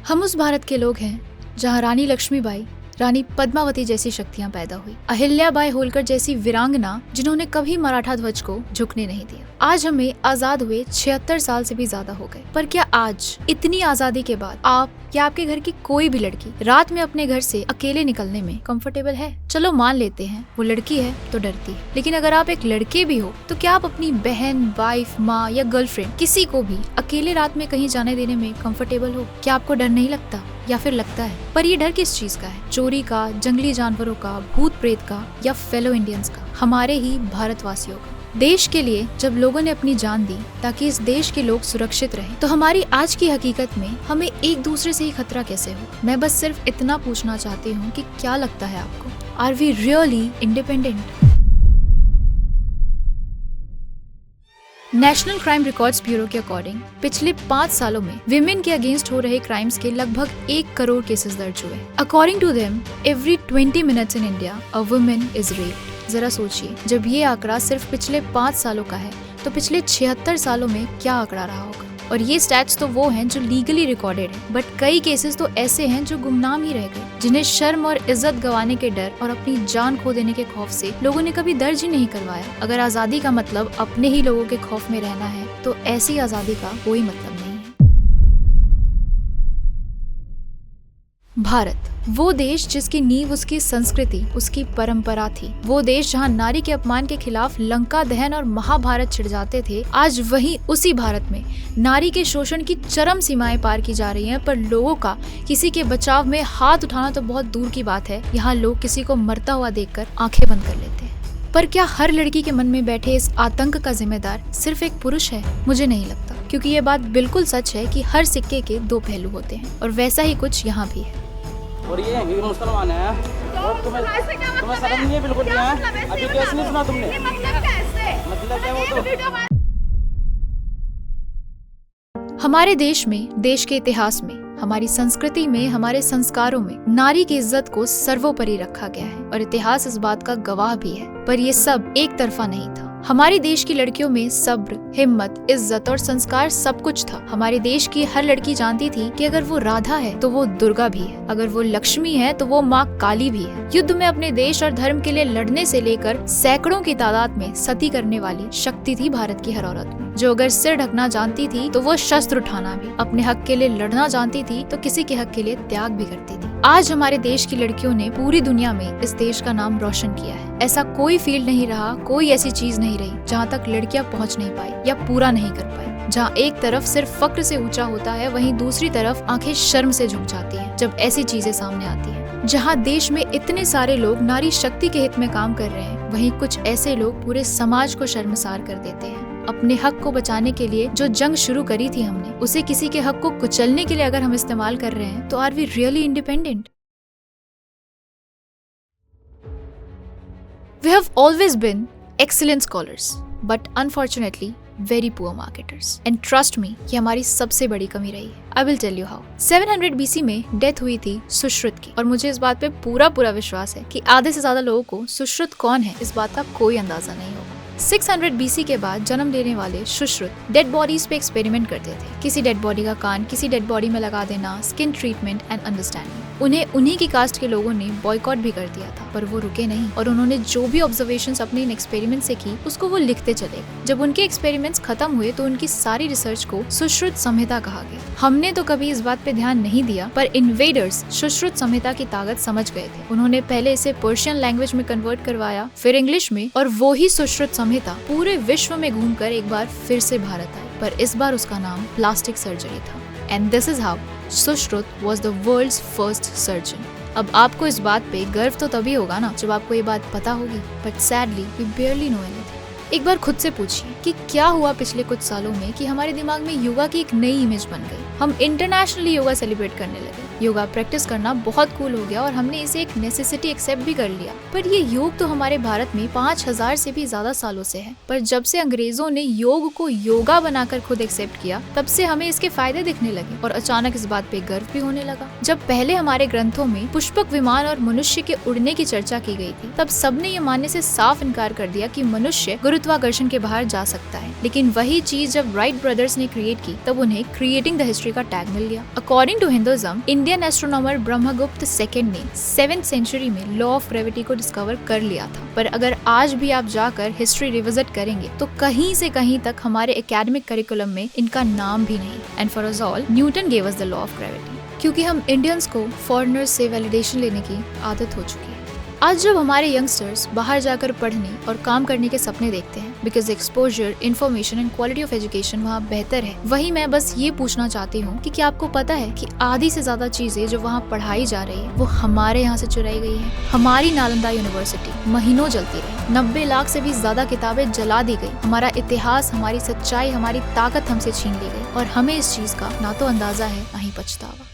हम उस भारत के लोग हैं जहाँ रानी लक्ष्मीबाई, रानी पद्मावती जैसी शक्तियाँ पैदा हुई, अहिल्याबाई होलकर जैसी वीरांगना जिन्होंने कभी मराठा ध्वज को झुकने नहीं दिया। आज हमें आजाद हुए 76 साल से भी ज्यादा हो गए, पर क्या आज इतनी आजादी के बाद आप या आपके घर की कोई भी लड़की रात में अपने घर से अकेले निकलने में कंफर्टेबल है? चलो मान लेते हैं वो लड़की है तो डरती है, लेकिन अगर आप एक लड़के भी हो तो क्या आप अपनी बहन, वाइफ, माँ या गर्लफ्रेंड किसी को भी अकेले रात में कहीं जाने देने में कंफर्टेबल हो? क्या आपको डर नहीं लगता या फिर लगता है? पर ये डर किस चीज का है? चोरी का, जंगली जानवरों का, भूत प्रेत का या फेलो इंडियंस का? हमारे ही भारतवासियों का। देश के लिए जब लोगों ने अपनी जान दी ताकि इस देश के लोग सुरक्षित रहें, तो हमारी आज की हकीकत में हमें एक दूसरे से ही खतरा कैसे हो? मैं बस सिर्फ इतना पूछना चाहती हूँ कि क्या लगता है आपको? Are we really independent? National crime records bureau के अकॉर्डिंग पिछले 5 सालों में विमेन के अगेंस्ट हो रहे क्राइम्स के लगभग 1 करोड़ केसेस दर्ज हुए। According to them, every 20 minutes in India a woman is raped. जरा सोचिए, जब ये आंकड़ा सिर्फ पिछले 5 सालों का है तो पिछले 76 सालों में क्या आंकड़ा रहा होगा? और ये स्टैट्स तो वो हैं जो लीगली रिकॉर्डेड हैं, बट कई केसेस तो ऐसे हैं जो गुमनाम ही रह गए, जिन्हें शर्म और इज्जत गंवाने के डर और अपनी जान खो देने के खौफ से लोगों ने कभी दर्ज ही नहीं करवाया। अगर आजादी का मतलब अपने ही लोगों के खौफ में रहना है तो ऐसी आजादी का कोई मतलब नहीं है। भारत, वो देश जिसकी नींव उसकी संस्कृति, उसकी परंपरा थी, वो देश जहाँ नारी के अपमान के खिलाफ लंका दहन और महाभारत छिड़ जाते थे, आज वहीं उसी भारत में नारी के शोषण की चरम सीमाएं पार की जा रही हैं, पर लोगों का किसी के बचाव में हाथ उठाना तो बहुत दूर की बात है। यहाँ लोग किसी को मरता हुआ देखकर आंखें बंद कर लेते हैं। पर क्या हर लड़की के मन में बैठे इस आतंक का जिम्मेदार सिर्फ एक पुरुष है? मुझे नहीं लगता, क्योंकि ये बात बिल्कुल सच है कि हर सिक्के के 2 पहलू होते हैं, और वैसा ही कुछ यहाँ भी है। और ये मुसलमान है और तुम्हें शर्म नहीं है? बिल्कुल नहीं है। अभी कैसे नहीं सुना तुमने? मतलब क्या वो तो हमारे देश में, देश के इतिहास में, हमारी संस्कृति में, हमारे संस्कारों में नारी की इज्जत को सर्वोपरि रखा गया है और इतिहास इस बात का गवाह भी है। पर ये सब एक तरफा नहीं था। हमारे देश की लड़कियों में सब्र, हिम्मत, इज्जत और संस्कार सब कुछ था। हमारे देश की हर लड़की जानती थी कि अगर वो राधा है तो वो दुर्गा भी है, अगर वो लक्ष्मी है तो वो माँ काली भी है। युद्ध में अपने देश और धर्म के लिए लड़ने से लेकर सैकड़ों की तादाद में सती करने वाली शक्ति थी भारत की हर औरत में, जो अगर सिर ढकना जानती थी तो वो शस्त्र उठाना भी, अपने हक के लिए लड़ना जानती थी तो किसी के हक के लिए त्याग भी करती थी। आज हमारे देश की लड़कियों ने पूरी दुनिया में इस देश का नाम रोशन किया है। ऐसा कोई फील्ड नहीं रहा, कोई ऐसी चीज नहीं रही जहाँ तक लड़कियाँ पहुँच नहीं पाई या पूरा नहीं कर पाई। जहाँ एक तरफ सिर्फ फक्र से ऊंचा होता है, वहीं दूसरी तरफ आंखें शर्म से झुक जाती हैं जब ऐसी चीजें सामने आती हैं। जहाँ देश में इतने सारे लोग नारी शक्ति के हित में काम कर रहे हैं, वहीं कुछ ऐसे लोग पूरे समाज को शर्मसार कर देते हैं। अपने हक को बचाने के लिए जो जंग शुरू करी थी हमने, उसे किसी के हक को कुचलने के लिए अगर हम इस्तेमाल कर रहे हैं तो are we really independent? We have always been excellent scholars, but unfortunately very poor marketers. And trust me, ये हमारी सबसे बड़ी कमी रही है। I will tell you how. 700 BC में डेथ हुई थी सुश्रुत की, और मुझे इस बात पे पूरा विश्वास है कि आधे से ज्यादा लोगों को सुश्रुत कौन है इस बात का कोई अंदाजा नहीं होगा। 600 BC के बाद जन्म लेने वाले सुश्रुत डेड बॉडीज पे एक्सपेरिमेंट करते थे। किसी डेड बॉडी का कान किसी डेड बॉडी में लगा देना, स्किन ट्रीटमेंट एंड अंडरस्टैंडिंग। उन्हें उन्हीं की कास्ट के लोगों ने बॉयकॉट भी कर दिया था, पर वो रुके नहीं और उन्होंने जो भी ऑब्जर्वेशंस अपने इन एक्सपेरिमेंट से की उसको वो लिखते चले गए। जब उनके एक्सपेरिमेंट्स खत्म हुए तो उनकी सारी रिसर्च को सुश्रुत संहिता कहा गया। हमने तो कभी इस बात पे ध्यान नहीं दिया, पर इन्वेडर्स सुश्रुत संहिता की ताकत समझ गए थे। उन्होंने पहले इसे पर्शियन लैंग्वेज में कन्वर्ट करवाया, फिर इंग्लिश में, और वो ही सुश्रुत संहिता पूरे विश्व में घूमकर एक बार फिर से भारत आई, पर इस बार उसका नाम प्लास्टिक सर्जरी था। And this is how Sushruta was the world's first surgeon. अब आपको इस बात पे गर्व तो तभी होगा ना जब आपको ये बात पता होगी, but sadly we barely know anything. एक बार खुद से पूछिए कि क्या हुआ पिछले कुछ सालों में कि हमारे दिमाग में योगा की एक नई इमेज बन गई। हम इंटरनेशनली योगा सेलिब्रेट करने लगे। योगा प्रैक्टिस करना बहुत कूल हो गया और हमने इसे एक नेसेसिटी एक्सेप्ट भी कर लिया। पर ये योग तो हमारे भारत में 5000 से भी ज्यादा सालों से है। पर जब से अंग्रेजों ने योग को योगा बनाकर खुद एक्सेप्ट किया, तब से हमें इसके फायदे दिखने लगे और अचानक इस बात पे गर्व भी होने लगा। जब पहले हमारे ग्रंथों में पुष्पक विमान और मनुष्य के उड़ने की चर्चा की गई थी, तब सबने ये मानने से साफ इनकार कर दिया कि मनुष्य गुरुत्वाकर्षण के बाहर जा सकता है। लेकिन वही चीज जब राइट ब्रदर्स ने क्रिएट की, तब उन्हें क्रिएटिंग द हिस्ट्री का टैग मिल गया। According to Hinduism, Indian astronomer Brahmagupta second ने 7th सेंचुरी में लॉ ऑफ ग्रेविटी को डिस्कवर कर लिया था। पर अगर आज भी आप जाकर हिस्ट्री रिविजिट करेंगे तो कहीं से कहीं तक हमारे एकेडमिक करिकुलम में इनका नाम भी नहीं। And for us all, Newton gave us the law of gravity. क्योंकि हम इंडियंस को फॉरेनर्स से वैलिडेशन लेने की आदत हो चुकी है। आज जब हमारे यंगस्टर्स बाहर जाकर पढ़ने और काम करने के सपने देखते हैं, because exposure, information and quality of education वहाँ बेहतर है, वहीं मैं बस ये पूछना चाहती हूँ कि क्या आपको पता है कि आधी से ज्यादा चीजें जो वहाँ पढ़ाई जा रही है वो हमारे यहाँ से चुराई गई है। हमारी नालंदा यूनिवर्सिटी महीनों जलती रही, 90 लाख से भी ज्यादा किताबें जला दी गई, हमारा इतिहास, हमारी सच्चाई, हमारी ताकत हमसे छीन ली गई और हमें इस चीज का ना तो अंदाजा है ना ही पछतावा।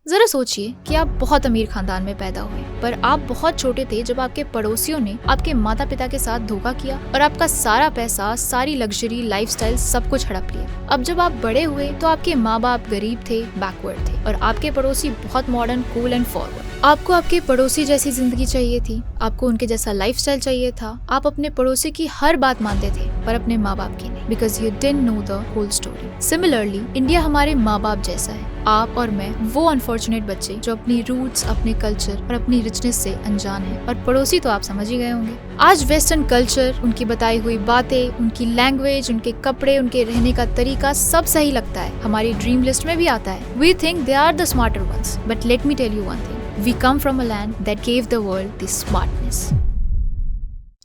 जरा सोचिए कि आप बहुत अमीर खानदान में पैदा हुए, पर आप बहुत छोटे थे जब आपके पड़ोसियों ने आपके माता पिता के साथ धोखा किया और आपका सारा पैसा, सारी लग्जरी, लाइफस्टाइल सब कुछ हड़प लिया। अब जब आप बड़े हुए तो आपके माँ बाप गरीब थे, बैकवर्ड थे और आपके पड़ोसी बहुत मॉडर्न, कूल एंड फॉरवर्ड। आपको आपके पड़ोसी जैसी जिंदगी चाहिए थी, आपको उनके जैसा लाइफस्टाइल चाहिए था। आप अपने पड़ोसी की हर बात मानते थे पर अपने माँ बाप की नहीं, because you didn't know the whole story. Similarly, India हमारे माँ बाप जैसा है। आप और मैं वो अनफॉर्चुनेट बच्चे जो अपनी रूट्स, अपने कल्चर और अपनी रिचनेस से अनजान हैं। और पड़ोसी तो आप समझ ही गए होंगे। आज वेस्टर्न कल्चर, उनकी बताई हुई बातें, उनकी लैंग्वेज, उनके कपड़े, उनके रहने का तरीका सब सही लगता है, हमारी ड्रीम लिस्ट में भी आता है। We think they are the smarter ones, but let me tell you one thing, we come from a land that gave the world the smartness.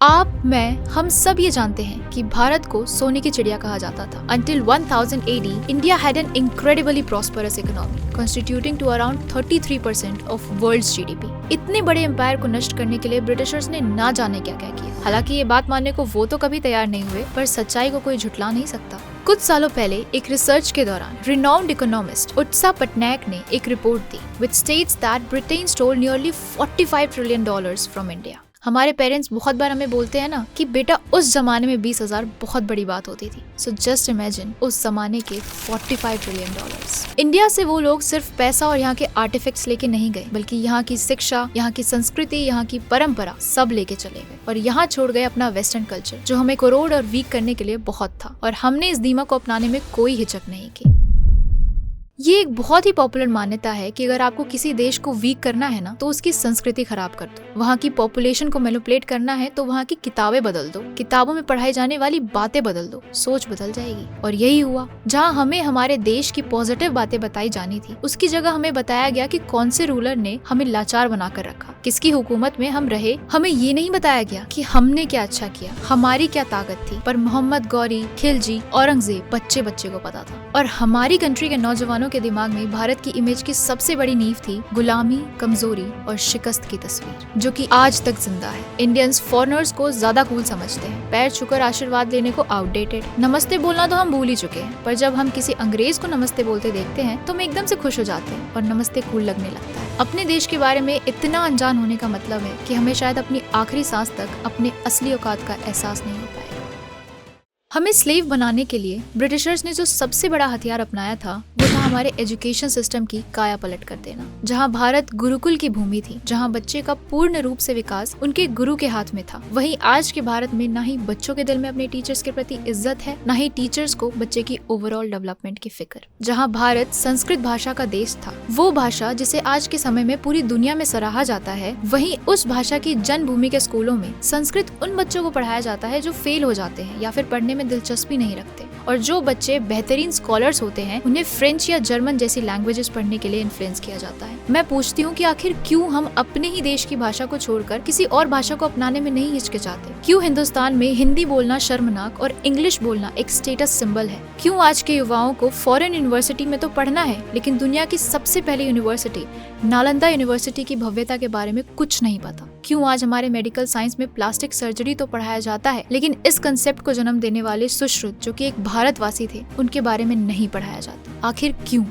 आप, मैं, हम सब ये जानते हैं कि भारत को सोने की चिड़िया कहा जाता था। Until 1000 AD, India had an incredibly prosperous economy, constituting to around 33% of world's GDP. इतने बड़े एम्पायर को नष्ट करने के लिए ब्रिटिशर्स ने ना जाने क्या क्या किया। हालांकि ये बात मानने को वो तो कभी तैयार नहीं हुए, पर सच्चाई को कोई झुटला नहीं सकता। कुछ सालों पहले एक रिसर्च के दौरान रिनाउंड इकोनॉमिस्ट उत्सा पटनायक ने एक report the, which states that Britain stole nearly $45 trillion from India. हमारे पेरेंट्स बहुत बार हमें बोलते हैं ना कि बेटा उस जमाने में 20,000 बहुत बड़ी बात होती थी। सो जस्ट इमेजिन उस जमाने के $45 ट्रिलियन। इंडिया से वो लोग सिर्फ पैसा और यहाँ के आर्टिफैक्ट्स लेके नहीं गए, बल्कि यहाँ की शिक्षा, यहाँ की संस्कृति, यहाँ की परंपरा सब लेके चले गए और यहाँ छोड़ गए अपना वेस्टर्न कल्चर, जो हमें करोड़ और वीक करने के लिए बहुत था। और हमने इस दीमक को अपनाने में कोई हिचक नहीं की। ये एक बहुत ही पॉपुलर मान्यता है कि अगर आपको किसी देश को वीक करना है ना, तो उसकी संस्कृति खराब कर दो। वहाँ की पॉपुलेशन को मैनिपुलेट करना है तो वहाँ की किताबें बदल दो, किताबों में पढ़ाई जाने वाली बातें बदल दो, सोच बदल जाएगी। और यही हुआ। जहाँ हमें हमारे देश की पॉजिटिव बातें बताई जानी थी, उसकी जगह हमें बताया गया कि कौन से रूलर ने हमें लाचार बनाकर रखा, किसकी हुकूमत में हम रहे। हमें ये नहीं बताया गया कि हमने क्या अच्छा किया, हमारी क्या ताकत थी। पर मोहम्मद गौरी, खिलजी, औरंगजेब बच्चे बच्चे को पता था। और हमारी कंट्री के नौजवानों के दिमाग में भारत की इमेज की सबसे बड़ी नींव थी गुलामी, कमजोरी और शिकस्त की तस्वीर, जो कि आज तक जिंदा है। इंडियंस फॉरेनर्स को ज्यादा कूल समझते हैं, पैर छूकर आशीर्वाद लेने को आउटडेटेड, नमस्ते बोलना तो हम भूल ही चुके हैं। पर जब हम किसी अंग्रेज को नमस्ते बोलते देखते हैं तो हम एकदम से खुश हो जाते हैं और नमस्ते कूल लगने लगता है। अपने देश के बारे में इतना अनजान होने का मतलब है कि हमें शायद अपनी आखिरी सांस तक अपने असली औकात का एहसास नहीं हो पाएगा। हमें स्लेव बनाने के लिए ब्रिटिशर्स ने जो सबसे बड़ा हथियार अपनाया था, वो था हमारे एजुकेशन सिस्टम की काया पलट कर देना। जहाँ भारत गुरुकुल की भूमि थी, जहाँ बच्चे का पूर्ण रूप से विकास उनके गुरु के हाथ में था, वहीं आज के भारत में ना ही बच्चों के दिल में अपने टीचर्स के प्रति इज्जत है, ना ही टीचर्स को बच्चे की ओवरऑल डेवलपमेंट की फिक्र। जहाँ भारत संस्कृत भाषा का देश था, वो भाषा जिसे आज के समय में पूरी दुनिया में सराहा जाता है, वहीं उस भाषा की जन्मभूमि के स्कूलों में संस्कृत उन बच्चों को पढ़ाया जाता है जो फेल हो जाते हैं या फिर पढ़ने में दिलचस्पी नहीं रखते। और जो बच्चे बेहतरीन स्कॉलर्स होते हैं, उन्हें फ्रेंच या जर्मन जैसी लैंग्वेजेस पढ़ने के लिए इन्फ्लुएंस किया जाता है। मैं पूछती हूँ कि आखिर क्यों हम अपने ही देश की भाषा को छोड़कर किसी और भाषा को अपनाने में नहीं हिचकिचाते? क्यों हिंदुस्तान में हिंदी बोलना शर्मनाक और इंग्लिश बोलना एक स्टेटस सिंबल है? क्यों आज के युवाओं को फॉरेन यूनिवर्सिटी में तो पढ़ना है, लेकिन दुनिया की सबसे पहली यूनिवर्सिटी नालंदा यूनिवर्सिटी की भव्यता के बारे में कुछ नहीं पता? क्यों आज हमारे मेडिकल साइंस में प्लास्टिक सर्जरी तो पढ़ाया जाता है, लेकिन इस कंसेप्ट को जन्म देने वाले सुश्रुत, जो कि एक भारतवासी थे, उनके बारे में नहीं पढ़ाया जाता? आखिर क्यों?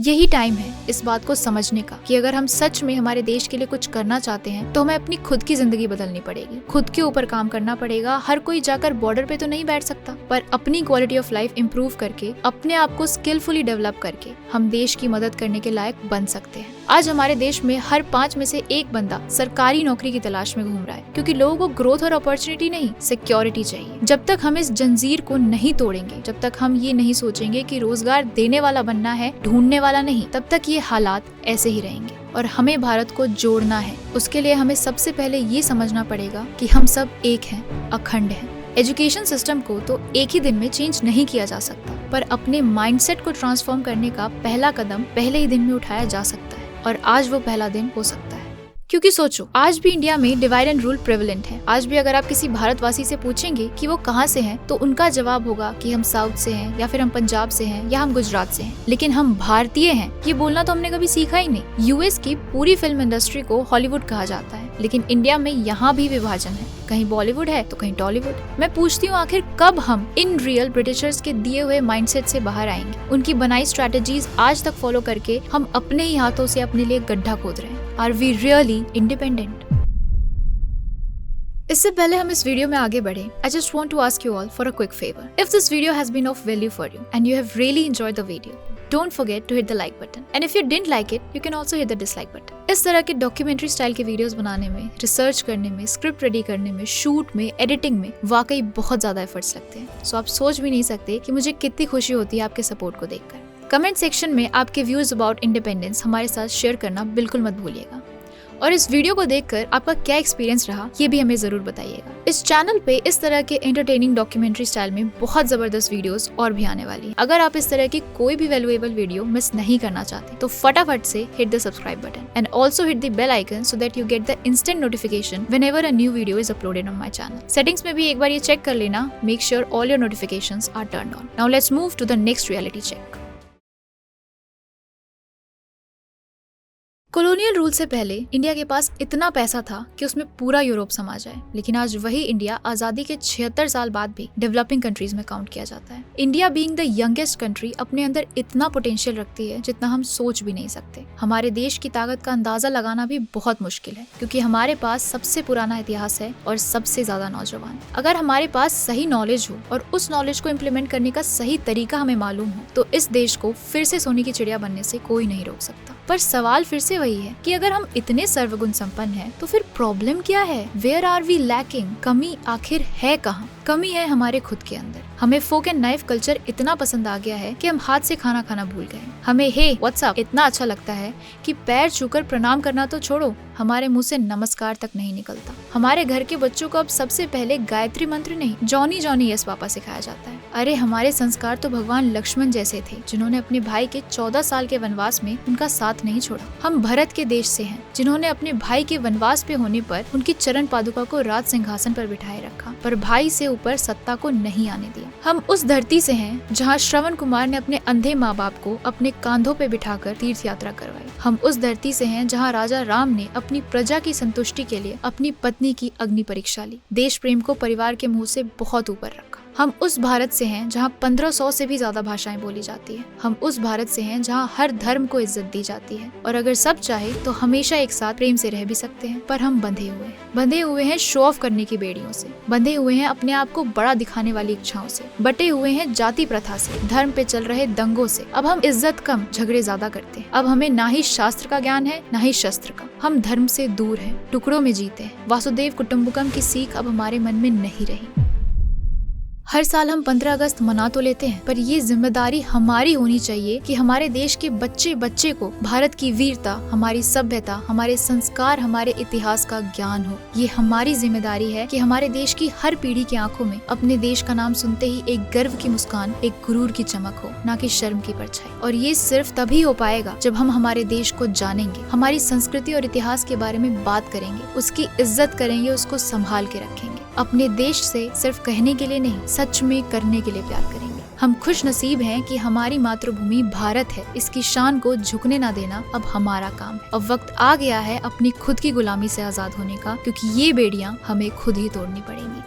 यही टाइम है इस बात को समझने का कि अगर हम सच में हमारे देश के लिए कुछ करना चाहते हैं तो हमें अपनी खुद की जिंदगी बदलनी पड़ेगी, खुद के ऊपर काम करना पड़ेगा। हर कोई जाकर बॉर्डर पे तो नहीं बैठ सकता, पर अपनी क्वालिटी ऑफ लाइफ इंप्रूव करके, अपने आप को स्किलफुली डेवलप करके हम देश की मदद करने के लायक बन सकते हैं। आज हमारे देश में हर 5 में से 1 बंदा सरकारी नौकरी की तलाश में घूम रहा है, क्योंकि लोगों को ग्रोथ और अपॉर्चुनिटी नहीं, सिक्योरिटी चाहिए। जब तक हम इस जंजीर को नहीं तोड़ेंगे, जब तक हम ये नहीं सोचेंगे कि रोजगार देने वाला बनना है, ढूंढने वाला नहीं, तब तक ये हालात ऐसे ही रहेंगे। और हमें भारत को जोड़ना है। उसके लिए हमें सबसे पहले ये समझना पड़ेगा कि हम सब एक हैं, अखंड हैं। एजुकेशन सिस्टम को तो एक ही दिन में चेंज नहीं किया जा सकता, पर अपने माइंडसेट को ट्रांसफॉर्म करने का पहला कदम पहले ही दिन में उठाया जा सकता है, और आज वो पहला दिन हो सकता है। क्योंकि सोचो, आज भी इंडिया में डिवाइड एंड रूल प्रेवलेंट है। आज भी अगर आप किसी भारतवासी से पूछेंगे कि वो कहाँ से हैं, तो उनका जवाब होगा कि हम साउथ से हैं, या फिर हम पंजाब से हैं, या हम गुजरात से हैं। लेकिन हम भारतीय हैं, ये बोलना तो हमने कभी सीखा ही नहीं। यूएस की पूरी फिल्म इंडस्ट्री को हॉलीवुड कहा जाता है, लेकिन इंडिया में यहाँ भी विभाजन है, कहीं बॉलीवुड है तो कहीं टॉलीवुड। मैं पूछती हूँ, आखिर कब हम इन रियल ब्रिटिशर्स के दिए हुए माइंडसेट से बाहर आएंगे? उनकी बनाई स्ट्रैटेजीज आज तक फॉलो करके हम अपने ही हाथों से अपने लिए गड्ढा खोद रहे हैं। Are we really independent? इससे पहले हम इस वीडियो में आगे बढ़े, I just want to ask you all for a quick favor. If this video has been of value for you and you have really enjoyed the video, don't forget to hit the like button. And if you didn't like it, you can also hit the dislike button. इस तरह के documentary style के videos बनाने में, research करने में, script ready करने में, शूट में, एडिटिंग में वाकई बहुत ज्यादा एफर्ट्स लगते हैं। सो आप सोच भी नहीं सकते कि मुझे कितनी खुशी होती है आपके सपोर्ट को देखकर। कमेंट सेक्शन में आपके व्यूज अबाउट इंडिपेंडेंस हमारे साथ शेयर करना बिल्कुल मत भूलिएगा, और इस वीडियो को देखकर आपका क्या एक्सपीरियंस रहा ये भी हमें जरूर बताइएगा। इस चैनल पे इस तरह के एंटरटेनिंग डॉक्यूमेंट्री स्टाइल में बहुत जबरदस्त वीडियोस और भी आने वाली हैं। अगर आप इस तरह की कोई भी वैल्यूएबल वीडियो मिस नहीं करना चाहते तो फटाफट से hit the subscribe button and also hit the bell icon so that you get the instant notification whenever a new video is uploaded on my channel. Settings में भी एक बार ये चेक कर लेना, make sure all your notifications are turned on. Now let's move to the next reality check. Colonial rule से पहले India के पास इतना पैसा था कि उसमें पूरा यूरोप समा जाए, लेकिन आज वही इंडिया आजादी के 76 साल बाद भी डेवलपिंग कंट्रीज में काउंट किया जाता है। India being the youngest country अपने अंदर इतना पोटेंशियल रखती है जितना हम सोच भी नहीं सकते। हमारे देश की ताकत का अंदाजा लगाना भी बहुत मुश्किल है, क्योंकि हमारे पास सबसे पुराना इतिहास है और सबसे ज्यादा नौजवान। अगर हमारे पास सही नॉलेज हो और उस नॉलेज को इम्प्लीमेंट करने का सही तरीका हमें मालूम हो, तो इस देश को फिर से सोने की चिड़िया बनने से कोई नहीं रोक सकता। पर सवाल फिर से वही है कि अगर हम इतने सर्वगुण संपन्न हैं, तो फिर प्रॉब्लम क्या है? Where are we lacking? कमी आखिर है कहाँ? कमी है हमारे खुद के अंदर। हमें फोक एंड नाइफ कल्चर इतना पसंद आ गया है कि हम हाथ से खाना खाना भूल गए। हमें हे व्हाट्सअप इतना अच्छा लगता है कि पैर छूकर प्रणाम करना तो छोड़ो, हमारे मुंह से नमस्कार तक नहीं निकलता। हमारे घर के बच्चों को अब सबसे पहले गायत्री मंत्र नहीं, जॉनी जॉनी यस पापा सिखाया जाता है। अरे हमारे संस्कार तो भगवान लक्ष्मण जैसे थे, जिन्होंने अपने भाई के 14 साल के वनवास में उनका साथ नहीं छोड़ा। हम भरत के देश से हैं, जिन्होंने अपने भाई के वनवास पे होने पर उनकी चरण पादुका को राज सिंहासन पर बिठाए रखा, पर भाई से ऊपर सत्ता को नहीं आने दिया। हम उस धरती से हैं जहाँ श्रवण कुमार ने अपने अंधे माँ बाप को अपने कांधों पे बिठाकर तीर्थ यात्रा करवाई। हम उस धरती से हैं जहाँ राजा राम ने अपनी प्रजा की संतुष्टि के लिए अपनी पत्नी की अग्नि परीक्षा ली, देश प्रेम को परिवार के मुंह से बहुत ऊपर रखा। हम उस भारत से हैं जहाँ 1500 से भी ज्यादा भाषाएं बोली जाती है। हम उस भारत से हैं जहाँ हर धर्म को इज्जत दी जाती है, और अगर सब चाहे तो हमेशा एक साथ प्रेम से रह भी सकते हैं। पर हम बंधे हुए हैं शो ऑफ करने की बेड़ियों से, बंधे हुए हैं अपने आप को बड़ा दिखाने वाली इच्छाओं से, बटे हुए हैं जाति प्रथा से, धर्म पे चल रहे दंगों से। अब हम इज्जत कम, झगड़े ज्यादा करते हैं। अब हमें ना ही शास्त्र का ज्ञान है, ना ही शस्त्र का। हम धर्म से दूर हैं, टुकड़ों में जीते हैं। वासुदेव कुटुम्बकम की सीख अब हमारे मन में नहीं रही। हर साल हम 15 अगस्त मना तो लेते हैं, पर ये जिम्मेदारी हमारी होनी चाहिए कि हमारे देश के बच्चे बच्चे को भारत की वीरता, हमारी सभ्यता, हमारे संस्कार, हमारे इतिहास का ज्ञान हो। ये हमारी जिम्मेदारी है कि हमारे देश की हर पीढ़ी की आंखों में अपने देश का नाम सुनते ही एक गर्व की मुस्कान, एक गुरूर की चमक हो, ना कि शर्म की परछाई। और ये सिर्फ तभी हो पाएगा जब हम हमारे देश को जानेंगे, हमारी संस्कृति और इतिहास के बारे में बात करेंगे, उसकी इज्जत करेंगे, उसको संभाल के रखेंगे। अपने देश से सिर्फ कहने के लिए नहीं, सच में करने के लिए प्यार करेंगे। हम खुश नसीब हैं कि हमारी मातृभूमि भारत है। इसकी शान को झुकने ना देना अब हमारा काम है। अब वक्त आ गया है अपनी खुद की गुलामी से आजाद होने का, क्योंकि ये बेड़ियां हमें खुद ही तोड़नी पड़ेंगी।